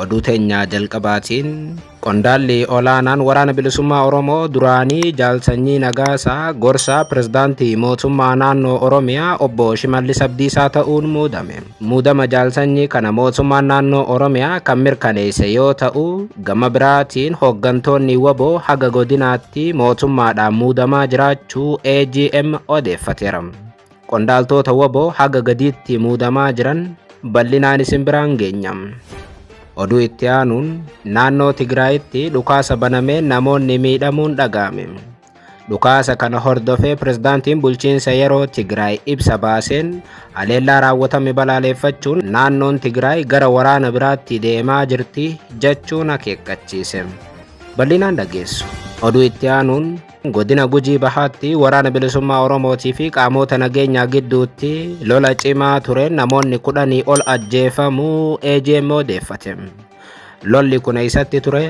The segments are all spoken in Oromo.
Oduu teenyaa jalqabaatiin qondaalli olaanaan waraana bilisummaa Oromoo duraanii Jaal Sanyii Nagaasaa gorsaa pirezidaantii mootummaa naannoo Oromiyaa obbo Shimallis Abdiisaa ta'uun muudame. Muudama Jaal Sanyii kana mootummaan naannoo Oromiyaa kan mirkaneesse yoo ta'u, gama biraatiin hooggantoonni WBO haga godinaatti mootummaadhaan muudamaa jiraachuu AGM odeeffateera. Qondaaltota WBO haga gadiitti muudamaa jiran bal'inaan isin biraan geenya. Oduu itti aanuun naannoo Tigraayitti dhukaasa banamee namoonni miidhamuun dhaga'ame. Dhukaasa kana hordofee pirezidaantiin bulchiinsa yeroo Tigraay ibsa baaseen haleellaa raawwatame balaaleffachuun naannoon Tigraay gara waraana biraatti deemaa jirti jechuun akeekkachiise. Bal'inaan dhageessu. Oduu itti aanuun godina Gujii Bahaatti waraana bilisummaa Oromootii fi qaamota nageenyaa gidduutti lola cimaa ture namoonni 10 ol ajjeefamuu AGM odeeffate. Lolli kun eessatti ture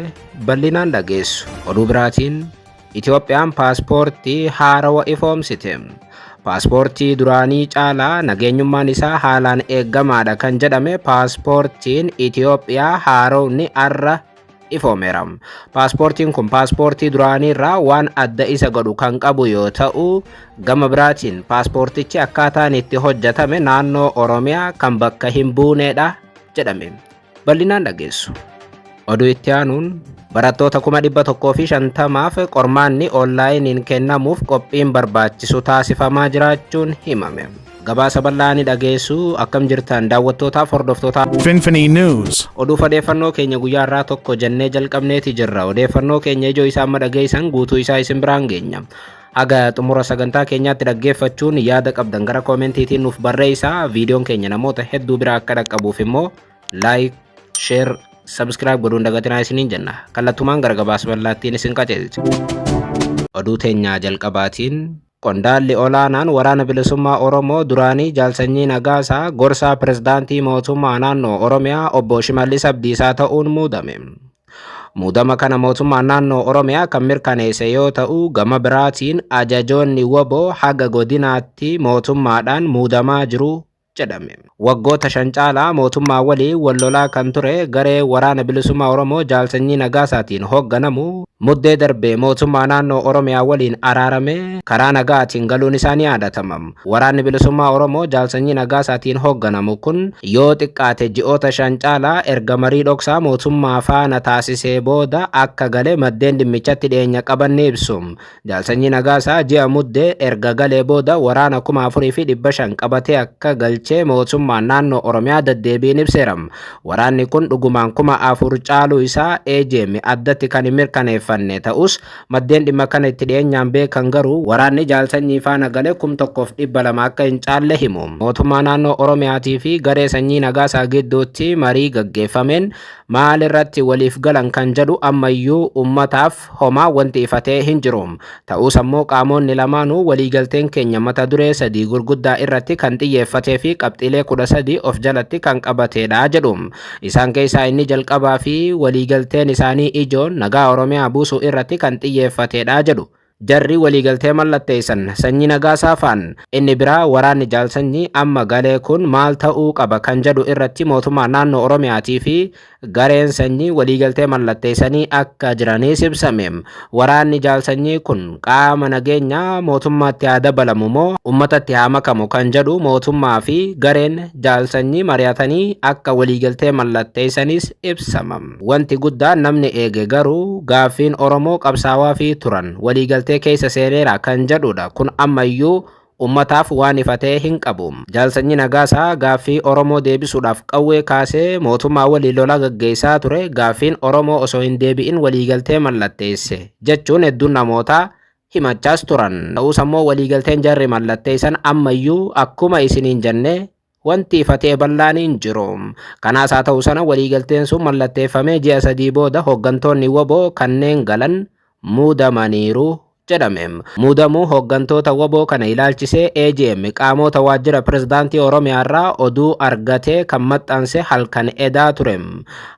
bal'inaan dhageessu. Oduu biraatiin Itoophiyaan paaspoortii haarawaa ifoomsite. Paaspoortii duraanii caalaa nageenyummaan isaa haalaan eeggamaadha kan jedhame paaspoortiin Itoophiyaa haarawni arra ifoomeera. Paaspoortiin kun paaspoortii duraanii irraa waan adda isa godhu kan qabu yoo ta'u, gama biraatiin paaspoortichi akkaataan itti hojjetame naannoo Oromiyaa kan bakka hin buuneedha jedhame. Bal'inaan dhageessu. Oduu itti aanuun barattoota 150,000f qormaanni onlaayiniin kennamuuf qophiin barbaachisu taasifamaa jiraachuun himame. Gabaasa bal'aanii dhageessu akkam jirtan daawwattootaaf hordoftoota Finfinnee News. Oduu odeeffannoo keenya guyyaa irraa tokko jennee jalqabneeti jirra. Odeeffannoo keenya ijoo isaa amma dhageessan guutuu isaa isin biraan geenya. Haga xumura sagantaa keenyaatti dhaggeeffachuun yaada qabdan gara koomentiitiin nuuf barreessaa. Viidiyoon keenya namoota hedduu biraa akka dhaqqabuuf immoo like, share, subscribe godhuun dagatinaa isiniin jenna. Kallattumaan gara gabaasa bal'aattiin isin qajeelcha. Oduu teenyaa jalqabaatiin qondaalli olaanaan waraana bilisummaa Oromoo duraanii Jaal Sanyii Nagaasaa gorsaa pirezidaantii mootummaa naannoo Oromiyaa obbo Shimallis Abdiisaa ta'uun muudame. Muudama kana mootummaan naannoo Oromiyaa kan mirkaneesse yoo ta'u, gama biraatiin ajajoonni WBO haga godinaatti mootummaadhaan muudamaa jiru jedhame. Waggoota 5 caalaa mootummaa waliin wal lolaa kan ture garee waraana bilisummaa Oromoo Jaal Sanyii Nagaasaatiin hoogganamu muddee darbee mootummaa naannoo Oromiyaa waliin araarame karaa nagaatiin galuun isaanii yaadatama. Waraanni bilisummaa Oromoo Jaal Sanyii Nagaasaatiin hoogganamu kun yoo xiqqaate ji'oota 5 caalaa erga marii dhoksaa mootummaa faana taasisee booda akka galee maddeen dhimmichatti dhiyeenya qaban ni ibsu. Jaal Sanyii Nagaasaa ji'a muddee erga galee booda waraana 4,500 qabatee akka galchee mootummaan naannoo Oromiyaa deddeebiin ibseera. Waraanni kun dhugumaan 4,000 caaluu isaa AGM addatti kan hin mirkaneeffanne ta'us maddeen dhimma kana itti dhiyeenyaan beekan garuu waraanni Jaal Sanyii faana galee 1,200 akka hin caalle himu. Mootummaa naannoo Oromiyaatii fi garee Sanyii Nagaasaa gidduutti marii gaggeeffameen maal irratti waliif galan kan jedhu ammayyuu ummataaf homaa wanti ifatee hin jiru. Ta'us ammoo qaamonni lamaanuu waliigalteen keenya mata duree 3 gurguddaa irratti kan xiyyeeffatee fi qabxiilee 13 of jalatti kan qabateedha jedhu. Isaan keessaa inni jalqabaa fi waliigalteen isaanii ijoon nagaa Oromiyaa buusuu irratti kan xiyyeeffateedha jedhu. Jarri waliigaltee mallatteessan Sanyii Nagaasaa faan inni biraa waraanni Jaal Sanyii amma galee kun maal ta'uu qaba kan jedhu irratti mootummaa naannoo Oromiyaatii fi gareen Sanyii waliigaltee mallatteessanii akka jiraniis ibsame. Waraanni Jaal Sanyii kun qaama nageenyaa mootummaatti haa dabalamu moo uummatatti haa makamu kan jedhu mootummaa fi gareen Jaal Sanyii mari'atanii akka waliigaltee mallatteessanis ibsama. Wanti guddaan namni eege garuu gaaffiin Oromoo qabsaawaa fi turan waliigaltee keessa seeneera kan jedhudha. Kun ammayyuu ummataaf waan ifatee hin qabu. Jaal Sanyii Nagaasaa gaaffii Oromoo deebisuudhaaf qawwee kaasee mootummaa waliin lola gaggeessaa ture. Gaaffiin Oromoo osoo hin deebi'in waliigaltee mallatteesse jechuun hedduun namoota himachaas turan. Ta'us ammoo waliigalteen jarri mallatteessan ammayyuu akkuma isiniin jenne wanti ifatee bal'aan hin jiru. Kanaas haa ta'u sana waliigalteen sun mallatteeffamee ji'a 3 booda hooggantoonni WBO kanneen galan muudamaniiru jedhame. Muudamuu hooggantoota WBO kana ilaalchisee AGM qaamota waajjira pirezidaantii Oromiyaa irraa oduu argatee kan maxxanse halkan edaa ture.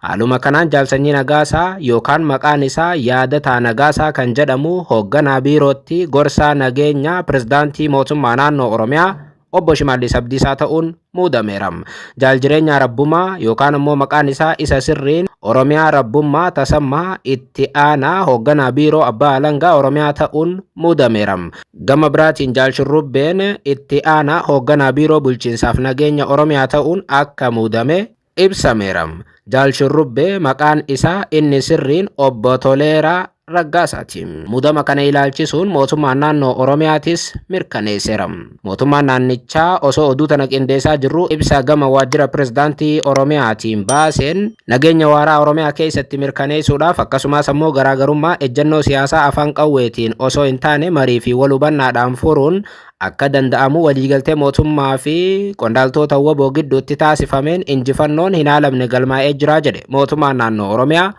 Haaluma kanaan Jaal Sanyii Nagaasaa yookaan maqaan isaa Yaadataa Nagaasaa kan jedhamu hoogganaa biirootti gorsaa nageenyaa pirezidaantii mootummaa naannoo Oromiyaa obbo Shimallis Abdiisaa ta'uun muudameeram. Jaaljireenya Rabbummaa yookaan immoo maqaan isaa isa sirriin Oromiyaa Rabbummaa Tasammaa itti aanaa hoogganaa biiroo abbaa alangaa Oromiyaa ta'uun muudameeram. Gama biraatiin Jaal Shurrubbeen itti aanaa hoogganaa biiroo bulchiinsaaf nageenya Oromiyaa ta'uun akka muudame ibsameeram. Jaal Shurrubbee maqaan isaa inni sirriin obbo Toleeraa Raggaasaati. Muudama kana ilaalchisuun mootummaan naannoo Oromiyaatis mirkaneesseera. Mootummaan naannichaa osoo oduu tana qindeessaa jirru ibsa gama waajjira pirezidaantii Oromiyaatiin baaseen nageenya waaraa Oromiyaa keessatti mirkaneessuudhaaf akkasumas ammoo garaagarummaa ejjennoo siyaasaa afaan qawweetiin osoo hin taane marii fi wal hubannaadhaan furuun akka danda'amu waliigaltee mootummaa fi qondaaltota WBO gidduutti taasifameen injifannoon hin haalamne galmaa'ee jira jedhe mootummaan naannoo Oromiyaa.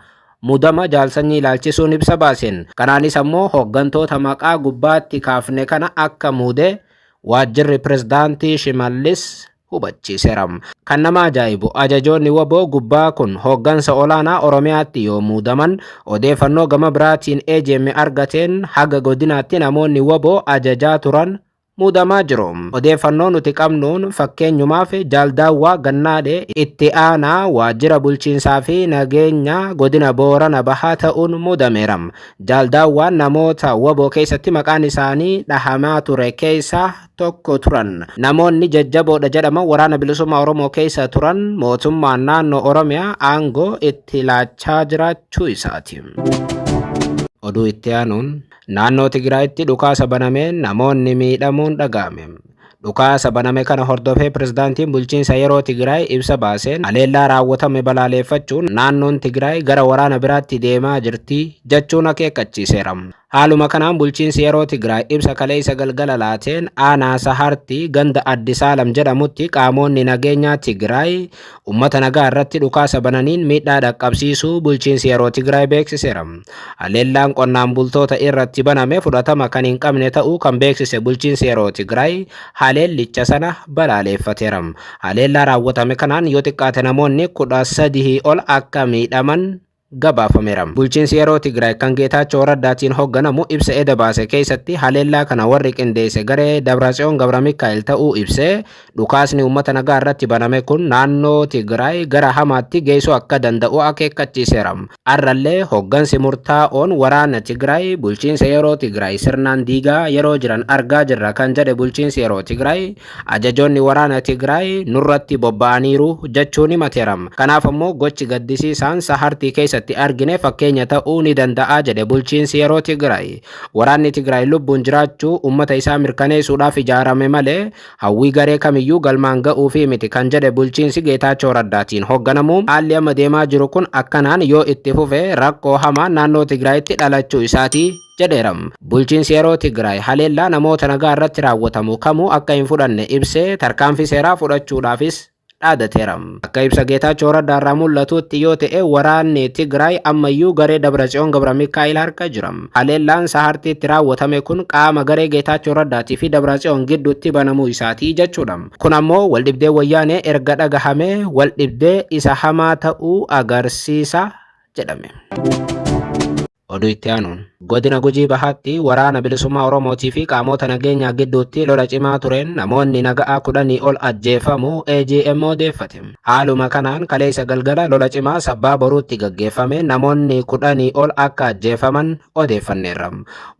Muudama jaalsanyii ilaalchisuun ibsa baaseen kanaanis ammoo hooggantoota maqaa gubbaatti kaafne kana akka muude waajjirri pirezidaantii Shimallis hubachiiseera. Kan nama ajaa'ibu ajajoonni WBO gubbaa kun hooggansa olaanaa Oromiyaatti yoo muudaman odeeffannoo gama biraatiin EJM argateen haga godinaatti namoonni WBO ajajaa turan muudamaa jiru. Odeeffannoo nuti qabnuun fakkeenyumaaf Jaal Daawwaa Gannaadhee itti aanaa waajjira bulchiinsaa fi nageenya godina Boorana Bahaa ta'uun muudameera. Jaal Daawwaan namoota WBO keessatti maqaan isaanii dhahamaa ture keessaa tokko turan. Namoonni jajjaboodha jedhaman waraana bilisummaa Oromoo keessa turan mootummaan naannoo Oromiyaa aangoo itti laachaa jiraachuu isaati. Oduu itti aanuun naannoo Tigraayitti dhukaasa banameen namoonni miidhamuun dhaga'ame. Dhukaasa baname kana hordofee pirezidaantiin bulchiinsa yeroo Tigraay ibsa baaseen haleellaa raawwatame balaaleffachuun naannoon Tigraay gara waraana biraatti deemaa jirti jechuun akeekkachiiseera. Haaluma kanaan bulchiinsi yeroo Tigraay ibsa kaleessa galgala laateen aanaa Sahartii ganda Addisaalam jedhamutti qaamonni nageenyaa Tigraay uummata nagaa irratti dhukaasa bananiin miidhaa dhaqqabsiisuu bulchiinsi yeroo Tigraay beeksiseera. Haleellaan qonnaan bultoota irratti baname fudhatama kan hin qabne ta'uu kan beeksise bulchiinsi yeroo Tigraay haleellicha sana balaaleffateera. Haleellaa raawwatame kanaan yoo xiqqaate namoonni 13 ol akka miidhaman gabaafameera. Bulchiinsi yeroo Tigraay kan Geetaachoo Raddaatiin hoogganamu ibsa eda baase keessatti haleellaa kana warri qindeesse garee Dabratsiyoon Gabra Mikaa'el ta'uu ibsee dhukaasni uummata nagaa irratti baname kun naannoo Tigraay gara hamaatti geessuu akka danda'u akeekkachiiseera. Arrallee hooggansi murtaa'oon waraana Tigraay bulchiinsa yeroo Tigraay sirnaan diigaa yeroo jiran argaa jirra kan jedhe bulchiinsi yeroo Tigraay ajajoonni waraana Tigraay nurratti bobba'aniiru jechuun himateera. Kanaaf ammoo gochi gaddisiisaan Sahartii keessatti argine fakkeenya ta'uu ni danda'a jedhe bulchiinsi yeroo Tigraay. Waraanni Tigraay lubbuun jiraachuu uummata isaa mirkaneessuudhaaf ijaarame malee hawwii garee kamiyyuu galmaan ga'uu fi miti kan jedhe bulchiinsi Geetaachoo Raddaatiin hoogganamu. Haalli amma deemaa jiru kun akkanaan yoo itti fufe rakkoo hamaa naannoo Tigraayitti dhalachuu isaati jedheera. Bulchiinsi yeroo Tigraay haleellaa namoota nagaa irratti raawwatamu kamuu akka hin fudhanne ibsee tarkaanfii seeraa fudhachuudhaafis dhaadateera. Akka ibsa Geetaachoo Raddaarraa mul'atutti yoo ta'e waraanni Tigraay ammayyuu garee Dabratsiyoon Gabra Mikaa'el harka jira. Haleellaan Sahartiitti raawwatame kun qaama garee Geetaachoo Raddaatii fi Dabratsiyoon gidduutti banamuu isaatii jechuudha. Kun ammoo waldhibdee wayyaanee erga dhagahame waldhibdee isa hamaa ta'uu agarsiisa jedhame. Oduu itti aanuun godina Gujii Bahaatti waraana bilisummaa Oromootii fi qaamota nageenyaa gidduutti lola cimaa tureen namoonni nagaa 10 ol ajjeefamuu EJM odeeffate. Haaluma kanaan kaleessa galgala lola cimaa sabbaa boruutti gaggeeffame namoonni 10 ol akka ajjeefaman odeeffanneerra.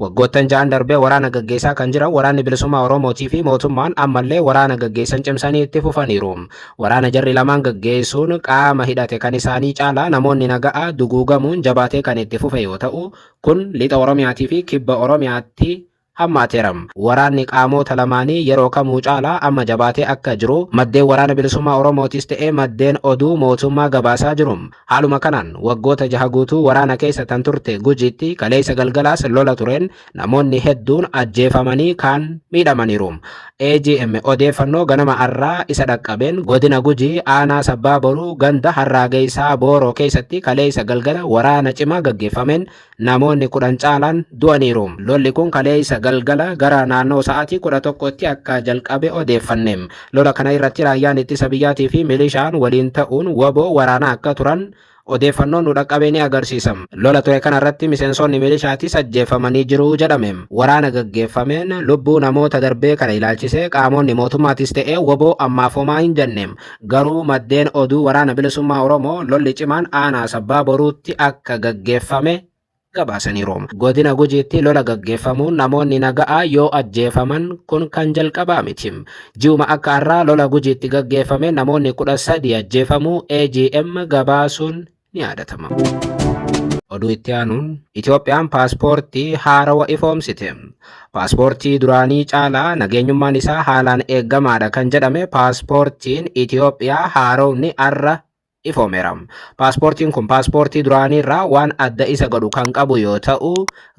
Waggoottan 6 darbee waraana gaggeessaa kan jiran waraanni bilisummaa Oromootii fi mootummaan ammallee waraana gaggeessan cimsanii itti fufaniiru. Waraana jarri lamaan gaggeessuun qaama hidhate kan isaanii caalaa namoonni nagaa duguugamuun jabaatee kan itti fufe yoo ta'u kun lixa Oromiyaatii fi kibba Oromiyaatti hammaateera. Waraanni qaamota lamaanii yeroo kamuu caalaa amma jabaatee akka jiru maddeen waraana bilisummaa Oromootis ta'ee maddeen oduu mootummaa gabaasaa jiru. Haaluma kanaan waggoota 6 guutuu waraana keessa tan turte Gujiitti kaleessa galgalaas lola tureen namoonni hedduun ajjeefamanii kaan miidhamaniiru. EJM odeeffannoo ganama arraa isa dhaqqabeen godina Gujii aanaa sabbaa boruu ganda Harraageessaa Booroo keessatti kaleessa galgala waraana cimaa gaggeeffameen namoonni 10 caalaan du'aniiru. Lolli kun kaleessa galgala gara naannoo sa'aatii 11tti akka jalqabe odeeffanneem. Lola kana irratti raayyaan ittisa biyyaatii fi milishaan waliin ta'uun waboo waraanaa akka turan odeeffannoon nu dhaqqabee ni agarsiisa. Lola ture kanarratti miseensonni milishaatis ajjeefamanii jiru jedhame. Waraana gaggeeffameen lubbuu namoota darbee kana ilaalchisee qaamonni mootummaatis ta'ee woboo ammaaf homaa hin jenne. Garuu maddeen oduu waraana bilisummaa Oromoo lolli cimaan aanaa sabbaa boruutti akka gaggeeffame gabaasaniiru. Godina Gujiitti lola gaggeeffamuun namoonni naga'aa yoo ajjeefaman kun kan jalqabaa miti. Ji'uma akka har'aa lola Gujiitti gaggeeffame namoonni 13 ajjeefamuu AGM gabaasuun ni yaadatama. Oduu itti aanuun Itoophiyaan paaspoortii haarawaa ifoomsite. Paaspoortii duraanii caalaa nageenyummaan isaa haalaan eeggamaadha kan jedhame paaspoortiin Itoophiyaa haarawni har'a ifoomeera. Paaspoortiin kun paaspoortii duraanii irraa waan adda isa godhu kan qabu yoo ta'u,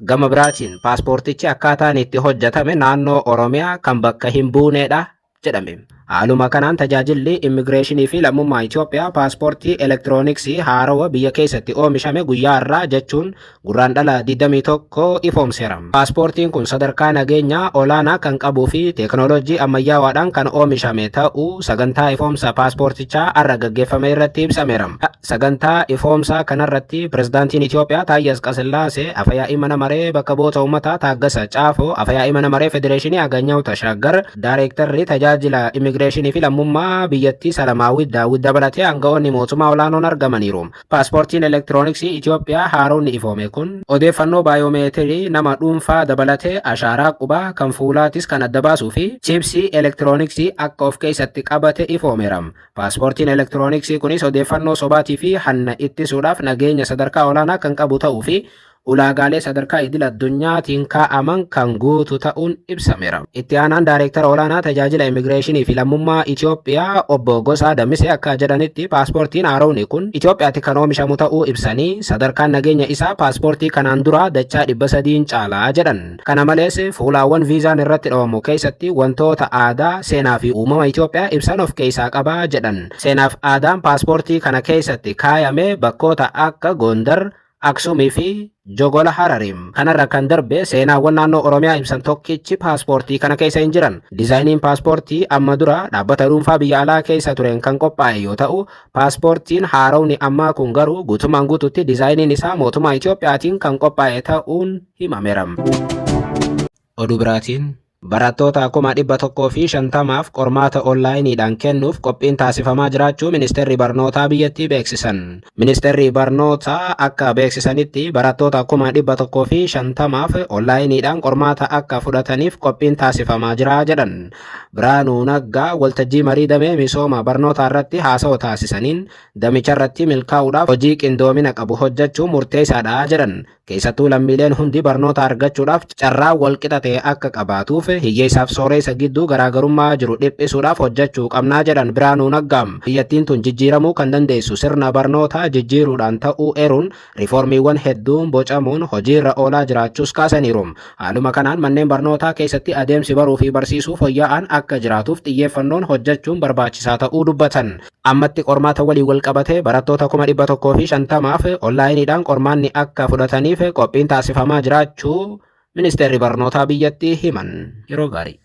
gama biraatiin paaspoortichi akkaataan itti hojjetame naannoo Oromiyaa kan bakka hin buuneedha jedhame. Haaluma kanaan tajaajilli immigireeshinii fi lammummaa Itoophiyaa paaspoortii elektirooniksii haarawaa biyya keessatti oomishame guyyaa har'aa jechuun gurraandhala 21 ifoomseera. Paaspoortiin kun sadarkaa nageenyaa olaanaa kan qabuu fi teekinooloojii ammayyaawaadhaan kan oomishame ta'uu sagantaa ifoomsa paaspoortichaa har'a gaggeeffame irratti ibsameera. Sagantaa ifoomsaa kanarratti pirezidaantiin Itoophiyaa Taayye Asqasillaasee, Afyaa'ii mana maree bakka bu'oota uummataa Taaggasa Caafoo, Afyaa'ii mana maree Federeeshinii Aganyaw Tashaggar, Daayirektarri tajaajila immigireeshinii fi lammummaa biyyattii Salamaawwi Daawwit dabalatee aangawoonni mootummaa olaanoon argamaniiru. Paaspoortiin elektirooniksii Itoophiyaa haarawni ifoome kun odeeffannoo baayoomeetirii nama dhuunfaa dabalatee ashaaraa qubaa kan fuulaatis kan adda baasuu fi chiipsii elektirooniksii akka of keessatti qabate ifoomeera. Paaspoortiin elektirooniksii kunis odeeffannoo sobaatii fi hanna ittisuudhaaf nageenya sadarkaa olaanaa kan qabu ta'uu fi ulaagaalee sadarkaa idil addunyaatiin kaa'aman kan guutu ta'uun ibsameera. Itti aanaan daayireektara olaanaa tajaajila immigireeshinii fi lammummaa Itoophiyaa obbo Gosaa Dammisee akka jedhanitti paaspoortiin haarawni kun Itoophiyaatti kan oomishamu ta'uu ibsanii sadarkaan nageenya isaa paaspoortii kanaan dura dachaa 300 caalaa jedhan. Kana malees fuulaawwan viizaan irratti dhawamu keessatti wantoota aadaa, seenaa fi uumama Itoophiyaa ibsan of keessaa qabaa jedhan. Seenaaf aadaan paaspoortii kana keessatti kaayame bakkoota akka Gondar, Aksumii fi Jogola Hararim. Kanarra kan darbe seenaawwan naannoo Oromiyaa ibsan tokkichi paaspoortii kana keessa hin jiran. Dizaayiniin paaspoortii amma dura dhaabbata dhuunfaa biyya alaa keessa tureen kan qophaa'e yoo ta'u, paaspoortiin haarawni ammaa kun garuu guutumaan guututti dizaayiniin isaa mootummaa Itoophiyaatiin kan qophaa'e ta'uun himameera. Oduu biraatiin barattoota 150,000 qormaata onlaayiniidhaan kennuuf qophiin taasifamaa jiraachuu ministeerri barnootaa biyyattii beeksisan. Ministeerri barnootaa akka beeksisanitti barattoota 150,000 onlaayiniidhaan qormaata akka fudhataniif qophiin taasifamaa jira jedhan. Biraanuu Naggaa waltajjii marii damee misooma barnootaa irratti haasawaa taasisaniin damicha irratti milkaa'uudhaaf hojii qindoomina qabu hojjechuun murteessaadha jedhan. Keessattuu lammiileen hundi barnoota argachuudhaaf carraa walqixa ta'e akka qabaatuuf hiyyeessaaf sooressa gidduu garaagarummaa jiru dhiphisuudhaaf hojjechuu qabnaa jedhan Biraanuu Naggaam. Biyyattiin tun jijjiiramuu kan dandeessu sirna barnootaa jijjiiruudhaan ta'uu eeruun riiformiiwwan hedduun bocamuun hojiirra oolaa jiraachuus kaasaniiru. Haaluma kanaan manneen barnootaa keessatti adeemsi baruu fi barsiisuu fooyya'aan akka jiraatuuf xiyyeeffannoon hojjechuun barbaachisaa ta'uu dubbatan. Ammatti qormaata walii wal qabatee barattoota 150,000 onlaayiniidhaan qormaanni akka fudhataniif qophiin taasifamaa jiraachuu ministeerri barnootaa biyyattii himan. Yeroo gaarii.